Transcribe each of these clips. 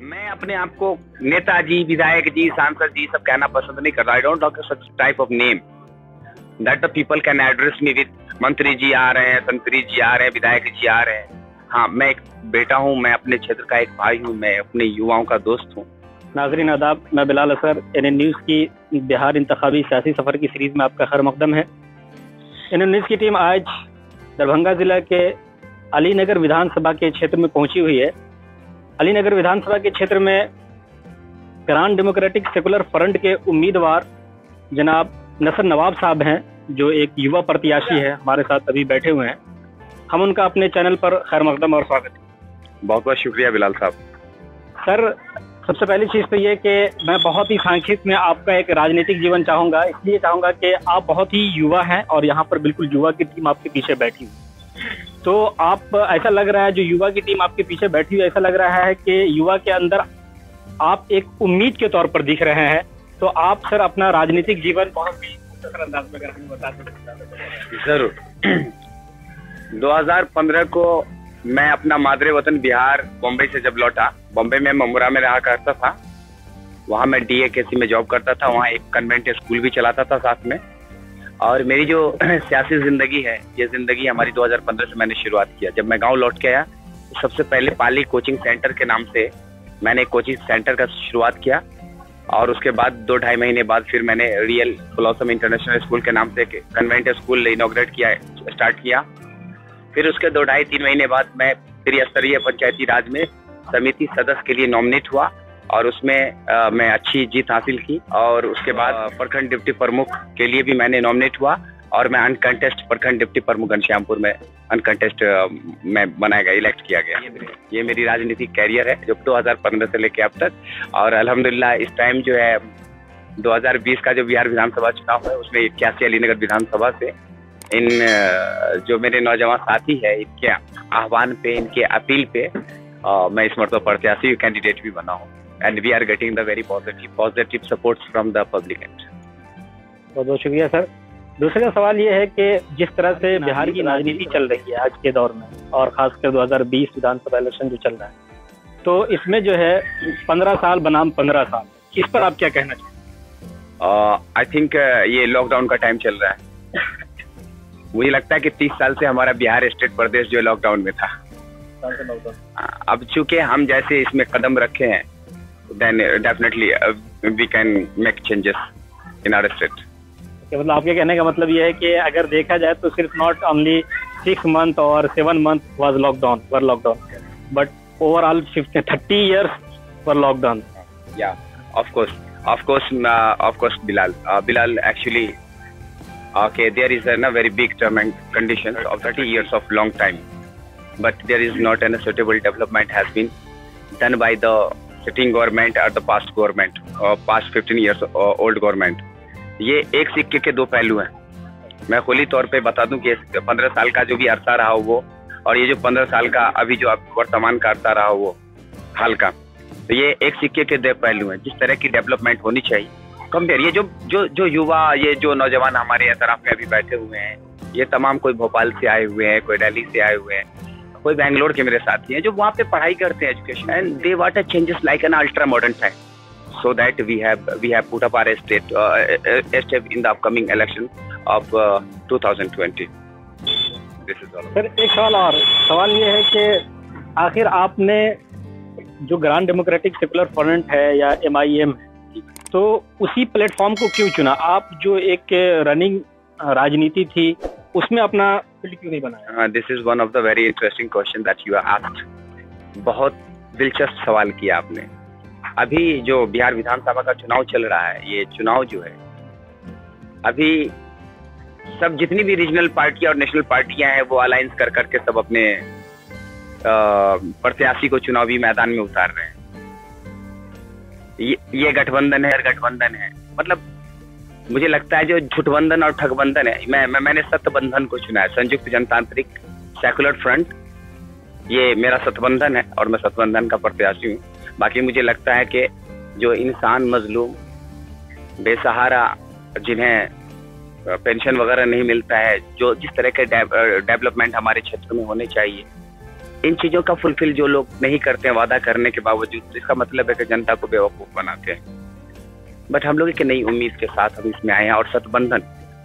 मैं अपने आप को नेताजी, विधायक जी, सांसद जी सब कहना पसंद नहीं करता। I don't talk such type of name that the people can address me with. मंत्री जी आ रहे हैं, संतरी जी आ रहे हैं, विधायक जी आ रहे हैं। हाँ, मैं एक बेटा हूँ, मैं अपने क्षेत्र का एक भाई हूँ, मैं अपने युवाओं का दोस्त हूँ। नाज़रीन आदाब, मैं बिलाल असर। एनएन न्यूज़ की बिहार इंतखाबी सियासी सफ़र की सीरीज़ में आपका खैर मकदम है। एनएन न्यूज़ की टीम आज दरभंगा जिला के अलीनगर विधानसभा के क्षेत्र में पहुंची हुई है। अलीनगर विधानसभा के क्षेत्र में ग्रांड डेमोक्रेटिक सेकुलर फ्रंट के उम्मीदवार जनाब नसर नवाब साहब हैं, जो एक युवा प्रत्याशी है, हमारे साथ अभी बैठे हुए हैं। हम उनका अपने चैनल पर खैर मकदम और स्वागत है। बहुत बहुत शुक्रिया बिलाल साहब। सर, सबसे पहली चीज़ तो ये कि मैं बहुत ही संक्षिप्त में आपका एक राजनीतिक जीवन चाहूँगा। इसलिए चाहूँगा कि आप बहुत ही युवा हैं और यहाँ पर बिल्कुल युवा की टीम आपके पीछे बैठी हुई। तो आप, ऐसा लग रहा है, जो युवा की टीम आपके पीछे बैठी हुई, ऐसा लग रहा है कि युवा के अंदर आप एक उम्मीद के तौर पर दिख रहे हैं। तो आप सर अपना राजनीतिक जीवन बहुत ही मुख्तसर अंदाज में अगर हमें बता दें। जरूर। 2015 को मैं अपना मादरे वतन बिहार बॉम्बे से जब लौटा, बॉम्बे में ममुरा में रहा करता था। वहाँ मैं DAKC में जॉब करता था, वहाँ एक कन्वेंट स्कूल भी चलाता था साथ में। और मेरी जो सियासी जिंदगी है, ये जिंदगी हमारी 2015 से मैंने शुरुआत किया। जब मैं गांव लौट के आया तो सबसे पहले पाली कोचिंग सेंटर के नाम से मैंने एक कोचिंग सेंटर का शुरुआत किया। और उसके बाद 2-2.5 महीने बाद फिर मैंने रियल ब्लॉसम इंटरनेशनल स्कूल के नाम से कन्वेंट स्कूल इनॉग्रेट किया, स्टार्ट किया। फिर उसके 2-2.5-3 महीने बाद मैं त्रिस्तरीय पंचायती राज में समिति सदस्य के लिए नॉमिनेट हुआ और उसमें मैं अच्छी जीत हासिल की। और उसके बाद प्रखंड डिप्टी प्रमुख के लिए भी मैंने नॉमिनेट हुआ और मैं अनकंटेस्ट प्रखंड डिप्टी प्रमुख घनश्यामपुर में अनकंटेस्ट में बनाया गया, इलेक्ट किया गया। ये मेरी राजनीतिक कैरियर है जो 2015 से लेके अब तक। और अल्हम्दुलिल्लाह इस टाइम जो है 2020 का जो बिहार विधानसभा चुनाव है, उसमें 81 अलीनगर विधानसभा से इन जो मेरे नौजवान साथी है, इनके आह्वान पे, इनके अपील पे मैं इस मरतबा प्रत्याशी कैंडिडेट भी बना हूँ। And we are getting the very positive support from the public and. बहुत बहुत शुक्रिया सर। दूसरा सवाल ये है कि जिस तरह से बिहार की राजनीति चल रही है आज के दौर में, और खासकर 2020 विधानसभा इलेक्शन जो चल रहा है, तो इसमें जो है 15 साल बनाम 15 साल, इस पर आप क्या कहना चाहेंगे? आई थिंक ये लॉकडाउन का टाइम चल रहा है। मुझे लगता है कि 30 साल से हमारा बिहार स्टेट प्रदेश जो लॉकडाउन में था। अब चूंकि हम जैसे इसमें कदम रखे हैं, then definitely we can make changes in our state. मतलब आपके कहने का मतलब ये है कि अगर देखा जाए तो सिर्फ नॉट ओनली 6 मंथ और 7 month was lockdown, but overall 30 years were lockdown. Yeah, of course, Bilal, actually, okay, there is a very big term and conditions of 30 years of long time, but there is not any suitable development has been done by the sitting government or the past government or past 15 years old government. ये एक सिक्के के दो पहलू हैं। मैं खुली तौर पे बता दूं कि 15 साल का जो भी अरसा रहा वो, और ये जो 15 साल का अभी जो वर्तमान का अरसा रहा वो हाल का, तो ये एक सिक्के के दो पहलू हैं। जिस तरह की डेवलपमेंट होनी चाहिए कंपेयर, ये जो युवा, ये जो नौजवान हमारे अतराफ में अभी बैठे हुए हैं, ये तमाम कोई भोपाल से आए हुए हैं, कोई दिल्ली से आए हुए हैं, कोई बेंगलोर के मेरे साथी हैं जो वहाँ पे पढ़ाई करते हैं, education, and they want a changes like an ultra modern time, so that we have put up our state step in the upcoming election of 2020. This is all. Sir, एक सवाल ये है कि आखिर आपने जो ग्रांड डेमोक्रेटिक सेकुलर फ्रंट है या MIM है, तो उसी प्लेटफॉर्म को क्यों चुना? आप जो एक रनिंग राजनीति थी उसमें अपना फील्ड क्यों नहीं बनाया? This is one of the very interesting question that you are asked. बहुत दिलचस्प सवाल किया आपने। अभी जो बिहार विधानसभा का चुनाव चल रहा है, ये चुनाव जो है, अभी सब जितनी भी रीजनल पार्टियां और नेशनल पार्टियां हैं वो अलायंस कर करके सब अपने प्रत्याशी को चुनावी मैदान में उतार रहे हैं। ये गठबंधन है, मतलब मुझे लगता है जो झूठबंधन और ठगबंधन है, मैंने सत्यबंधन को चुना है, संयुक्त जनतांत्रिक सेकुलर फ्रंट। ये मेरा सत्यबंधन है और मैं सत्यबंधन का प्रत्याशी हूँ। बाकी मुझे लगता है कि जो इंसान मजलूम, बेसहारा, जिन्हें पेंशन वगैरह नहीं मिलता है, जो जिस तरह के डेवलपमेंट हमारे क्षेत्र में होने चाहिए, इन चीजों का फुलफिल जो लोग नहीं करते हैं वादा करने के बावजूद, तो इसका मतलब है कि जनता को बेवकूफ बनाते हैं। बट हम लोग एक नई उम्मीद के साथ हम इसमें आए हैं, और सतबंधन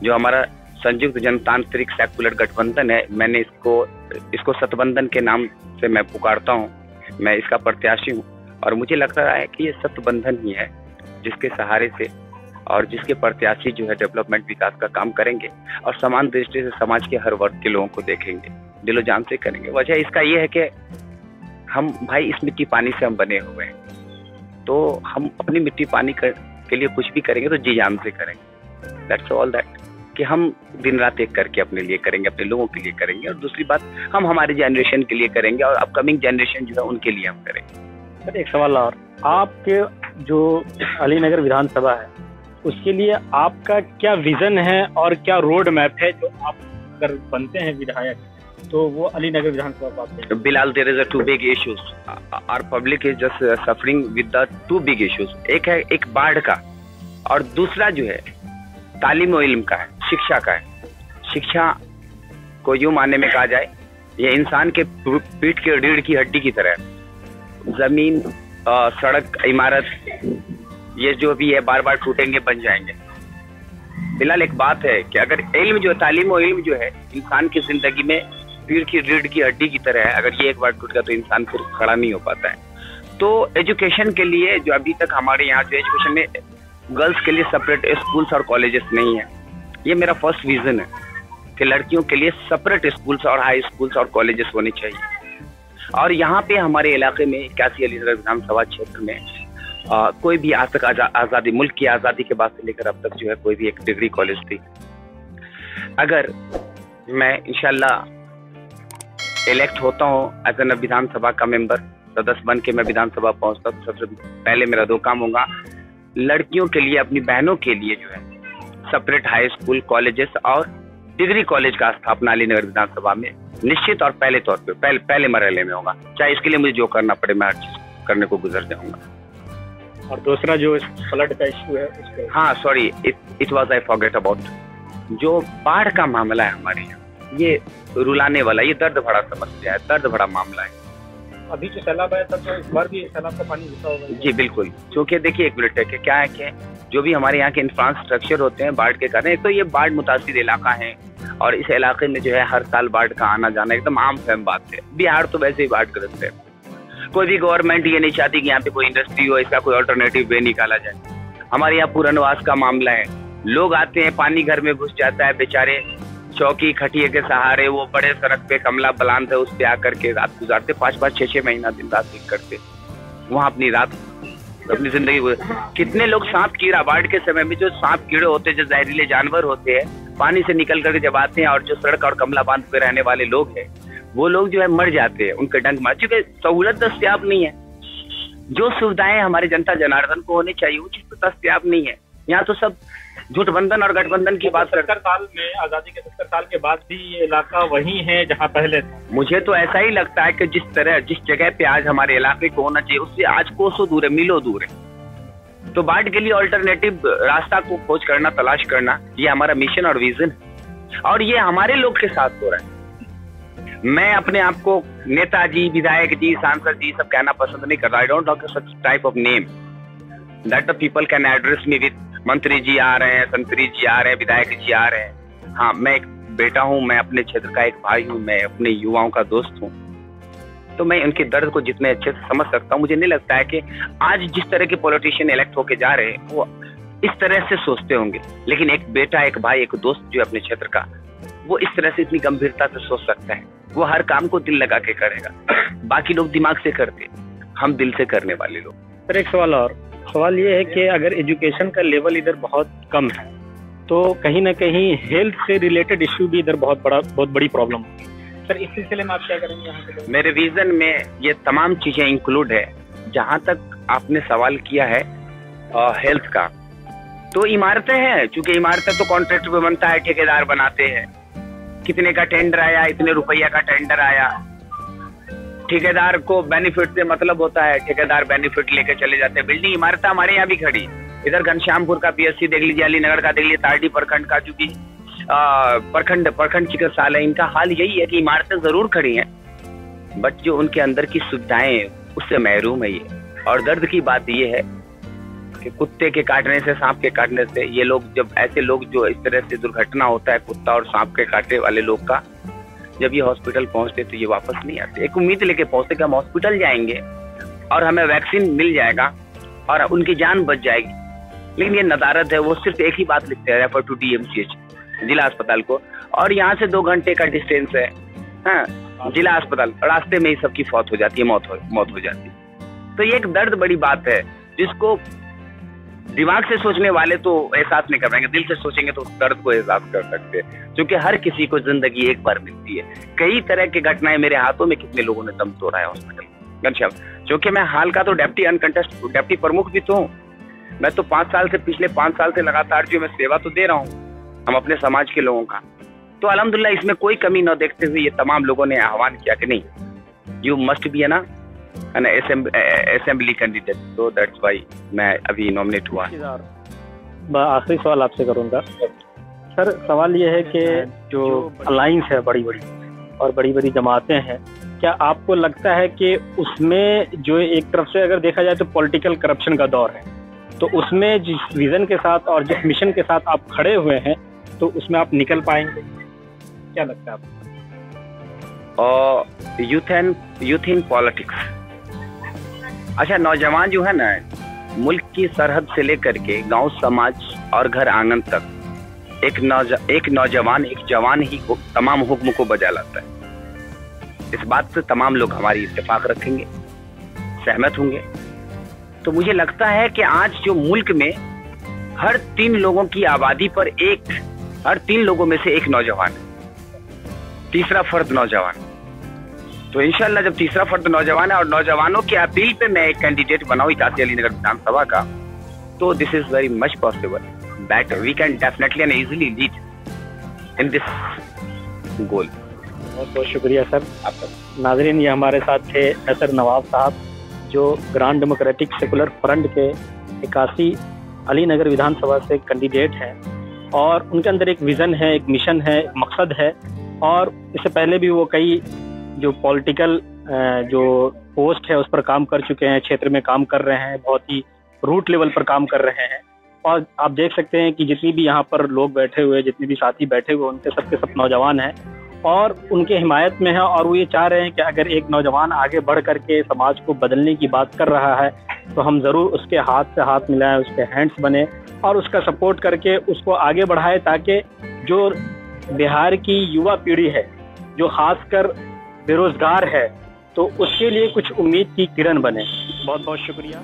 जो हमारा संयुक्त जनतांत्रिक सेकुलर गठबंधन है, मैंने इसको सतबंधन के नाम से मैं पुकारता हूँ। मैं इसका प्रत्याशी हूँ और मुझे लगता है कि ये सतबंधन ही है जिसके सहारे से और जिसके प्रत्याशी जो है डेवलपमेंट विकास का काम करेंगे और समान दृष्टि से समाज के हर वर्ग के लोगों को देखेंगे, दिलो जान से करेंगे। वजह इसका ये है कि हम भाई इस मिट्टी पानी से हम बने हुए हैं, तो हम अपनी मिट्टी पानी के लिए कुछ भी करेंगे तो जी जान से करेंगे। दैट्स ऑल दैट, कि हम दिन रात एक करके अपने लिए करेंगे, अपने लोगों के लिए करेंगे। और दूसरी बात, हम हमारी जनरेशन के लिए करेंगे और अपकमिंग जनरेशन जो है उनके लिए हम करेंगे। सर एक सवाल और, आपके जो अलीनगर विधानसभा है उसके लिए आपका क्या विजन है और क्या रोड मैप है, जो आप अगर बनते हैं विधायक तो वो अलीनगर विधानसभा पाते हैं? Bilal, there is a two big issues, our public is just suffering with the two big issues. एक है एक बाढ़ का और दूसरा जो है तालीम और इल्म का है, शिक्षा का है। शिक्षा को यूं मानने में कहा जाए, ये इंसान के पीठ के रीढ़ की हड्डी की तरह है। जमीन, सड़क, इमारत, ये जो भी है बार बार टूटेंगे, बन जाएंगे। फिलहाल एक बात है कि अगर इल्म जो तालीम और इल्म जो है इंसान की जिंदगी में पीठ की रीढ़ की हड्डी की तरह है, अगर ये एक बार टूट गया तो इंसान फिर खड़ा नहीं हो पाता है। तो एजुकेशन के लिए जो अभी तक हमारे यहाँ जो एजुकेशन में गर्ल्स के लिए सेपरेट स्कूल्स और कॉलेजेस नहीं है, ये मेरा फर्स्ट विजन है कि लड़कियों के लिए सेपरेट स्कूल्स और हाई स्कूल्स और कॉलेजेस होने चाहिए। और यहाँ पे हमारे इलाके में 81 अलीनगर विधानसभा क्षेत्र में कोई भी आज तक आजादी, मुल्क की आजादी के बाद से लेकर अब तक जो है कोई भी एक डिग्री कॉलेज थी। अगर मैं इंशाल्लाह इलेक्ट होता हूँ एज एन विधानसभा का मेंबर, सदस्य बन के मैं विधानसभा पहुंचता, तो सबसे पहले मेरा दो काम होगा, लड़कियों के लिए, अपनी बहनों के लिए जो है सेपरेट हाई स्कूल, कॉलेजेस और डिग्री कॉलेज का स्थापना अलीनगर विधानसभा में निश्चित और पहले तौर पे पहले मरहले में होगा। चाहे इसके लिए मुझे जो करना पड़े, मैं हर चीज करने को गुजर जाऊंगा। और दूसरा जो फ्लड का इशू है उसके, हाँ sorry, it was I forget about, जो बाढ़ का मामला है हमारे यहाँ, ये रुलाने वाला, ये दर्द भरा समस्या है, दर्द भरा मामला है। अभी जो सैलाब आया था तो इस बार भी सैलाब का पानी घुसा होगा? जी बिल्कुल, क्योंकि देखिए एक मिनट है कि क्या है कि जो भी हमारे यहाँ के इंफ्रास्ट्रक्चर होते हैं बाढ़ के कारण, एक तो ये बाढ़ मुतासिर इलाका है और इस इलाके में जो है हर साल बाढ़ का आना जाना एकदम आम फहम बात है। बिहार तो वैसे ही बाढ़ग्रस्त है, कोई भी गवर्नमेंट ये नहीं चाहती कि यहाँ पे कोई इंडस्ट्री हो, इसका कोई अल्टरनेटिव वे निकाला जाए। हमारे यहाँ पुनर्वास का मामला है, लोग आते हैं, पानी घर में घुस जाता है, बेचारे चौकी खटिए के सहारे वो बड़े सड़क पे कमला बलान है, उस पे आकर के रात गुजारते, 5-5, 6-6 महीना दिन रात एक करते, वहाँ अपनी रात, अपनी जिंदगी। कितने लोग सांप कीड़ा, बाढ़ के समय में जो सांप कीड़े होते हैं, जो जहरीले जानवर होते हैं, पानी से निकल करके जब आते हैं और जो सड़क और कमला बांध पे रहने वाले लोग हैं, वो लोग जो है मर जाते हैं, उनके डंक मार, क्योंकि सहूलत दस्तियाब नहीं है। जो सुविधाएं हमारे जनता जनार्दन को होनी चाहिए वो चीज दस्तियाब नहीं है। यहाँ तो सब झूठबंधन और गठबंधन की बात करते। 70 साल में, आजादी के 70 साल के बाद भी ये इलाका वही है जहाँ पहले था। मुझे तो ऐसा ही लगता है कि जिस जगह पे आज हमारे इलाके को होना चाहिए उससे आज कोसों दूर है, मीलों दूर है। तो बाढ़ के लिए ऑल्टरनेटिव रास्ता को खोज करना, तलाश करना, ये हमारा मिशन और विजन है और ये हमारे लोग के साथ हो रहा है। मैं अपने आप को नेताजी, विधायक जी, सांसद जी सब कहना पसंद नहीं कर रहा। I don't talk such type of name that the people can address me with. मंत्री जी आ रहे हैं, संतरी जी आ रहे हैं, विधायक जी आ रहे हैं। हाँ, मैं एक बेटा हूँ, मैं अपने क्षेत्र का एक भाई हूँ, मैं अपने युवाओं का दोस्त हूँ, तो मैं उनके दर्द को जितने अच्छे से समझ सकता हूँ। मुझे नहीं लगता है कि आज जिस तरह के पॉलिटिशियन इलेक्ट होके जा रहे हैं वो इस तरह से सोचते होंगे, लेकिन एक बेटा, एक भाई, एक दोस्त जो अपने क्षेत्र का, वो इस तरह से इतनी गंभीरता से सोच सकता है। वो हर काम को दिल लगा के करेगा। बाकी लोग दिमाग से करते, हम दिल से करने वाले लोग। सर एक सवाल और, सवाल ये है कि अगर एजुकेशन का लेवल इधर बहुत कम है तो कहीं ना कहीं हेल्थ से रिलेटेड इश्यू भी इधर बहुत बड़ी प्रॉब्लम होगी। सर इस सिलसिले में आप क्या करेंगे यहाँ पे? मेरे विजन में ये तमाम चीजें इंक्लूड है। जहाँ तक आपने सवाल किया है हेल्थ का, तो इमारतें हैं, चूंकि इमारतें तो कॉन्ट्रैक्ट पे बनता है, ठेकेदार बनाते हैं। कितने का टेंडर आया, इतने रुपया का टेंडर आया, ठेकेदार को बेनिफिट से मतलब होता है, ठेकेदार बेनिफिट लेके चले जाते हैं। बिल्डिंग इमारतें हमारे यहाँ भी खड़ी, इधर घनश्यामपुर का पीएससी देख लीजिए, अलीनगर का देख लीजिए, तारडी प्रखंड का, चूंकि प्रखंड चिकित्सालय, इनका हाल यही है कि इमारतें जरूर खड़ी हैं बट जो उनके अंदर की सुविधाएं उससे महरूम है ये। और दर्द की बात ये है कि कुत्ते के काटने से, सांप के काटने से, ये लोग जब ऐसे लोग जो इस तरह से दुर्घटना होता है कुत्ता और सांप के काटने वाले लोग का, जब ये हॉस्पिटल पहुंचते तो ये वापस नहीं आते। एक उम्मीद लेके पहुंचते कि हम हॉस्पिटल जाएंगे और हमें वैक्सीन मिल जाएगा और उनकी जान बच जाएगी, लेकिन ये नदारत है। वो सिर्फ एक ही बात लिखते हैं, रेफर टू DMCH, जिला अस्पताल को, और यहाँ से 2 घंटे का डिस्टेंस है। हाँ, जिला अस्पताल, रास्ते में ही सबकी मौत हो जाती है, मौत हो जाती है। तो ये एक दर्द बड़ी बात है जिसको दिमाग से सोचने वाले तो एहसास नहीं कर पाएंगे, दिल से सोचेंगे तो उस दर्द को एहसास कर सकते हैं, क्योंकि हर किसी को जिंदगी एक बार मिलती है। कई तरह की घटनाएं मेरे हाथों में, कितने लोगों ने दम तोड़ा है हॉस्पिटल में। अच्छा, क्योंकि मैं हाल का तो डेप्टी प्रमुख भी तो हूँ। मैं तो 5 साल से, पिछले 5 साल से लगातार जो मैं सेवा तो दे रहा हूँ हम अपने समाज के लोगों का। तो अल्हम्दुलिल्लाह इसमें कोई कमी न देखते हुए ये तमाम लोगों ने आह्वान किया कि नहीं, you must be N assembly candidate, तो दैट्स व्हाई मैं अभी नॉमिनेट हुआ। आखिरी सवाल आपसे करूंगा सर। सवाल ये है कि जो अलायंस है बड़ी बड़ी और बड़ी बड़ी जमातें हैं, क्या आपको लगता है कि उसमें जो एक तरफ से अगर देखा जाए तो पॉलिटिकल करप्शन का दौर है, तो उसमें जिस विजन के साथ और जिस मिशन के साथ आप खड़े हुए हैं तो उसमें आप निकल पाएंगे, क्या लगता है आपको? और यूथ इन पॉलिटिक्स। अच्छा, नौजवान जो है ना, मुल्क की सरहद से लेकर के गांव, समाज और घर आंगन तक एक नौजवान, एक जवान ही तमाम हुक्म को बजा लाता है। इस बात से तमाम लोग हमारी इत्तेफाक रखेंगे, सहमत होंगे। तो मुझे लगता है कि आज जो मुल्क में हर 3 लोगों की आबादी पर हर 3 लोगों में से एक नौजवान है, तीसरा फर्द नौजवान। तो इंशाल्लाह जब तीसरा फर्द नौजवान है और नौजवानों की अपील पे मैं एक कैंडिडेट बनाऊं 81 अली नगर विधानसभा का, तो this is very much possible that we can definitely and easily lead in this goal. बहुत बहुत शुक्रिया सर आपका। नाज़रीन, ये हमारे साथ थे नसर नवाब साहब, जो ग्रांड डेमोक्रेटिक सेकुलर फ्रंट के 81 अली नगर विधानसभा से कैंडिडेट हैं, और उनके अंदर एक विज़न है, एक मिशन है, एक मकसद है। और इससे पहले भी वो कई जो पॉलिटिकल जो पोस्ट है उस पर काम कर चुके हैं, क्षेत्र में काम कर रहे हैं, बहुत ही रूट लेवल पर काम कर रहे हैं। और आप देख सकते हैं कि जितनी भी यहाँ पर लोग बैठे हुए, जितने भी साथी बैठे हुए, उनके सबके सब नौजवान हैं और उनके हिमायत में है। और वो ये चाह रहे हैं कि अगर एक नौजवान आगे बढ़ करके समाज को बदलने की बात कर रहा है तो हम ज़रूर उसके हाथ से हाथ मिलाएं, उसके हैंड्स बने और उसका सपोर्ट करके उसको आगे बढ़ाए, ताकि जो बिहार की युवा पीढ़ी है, जो खासकर बेरोजगार है, तो उसके लिए कुछ उम्मीद की किरण बने। बहुत बहुत शुक्रिया।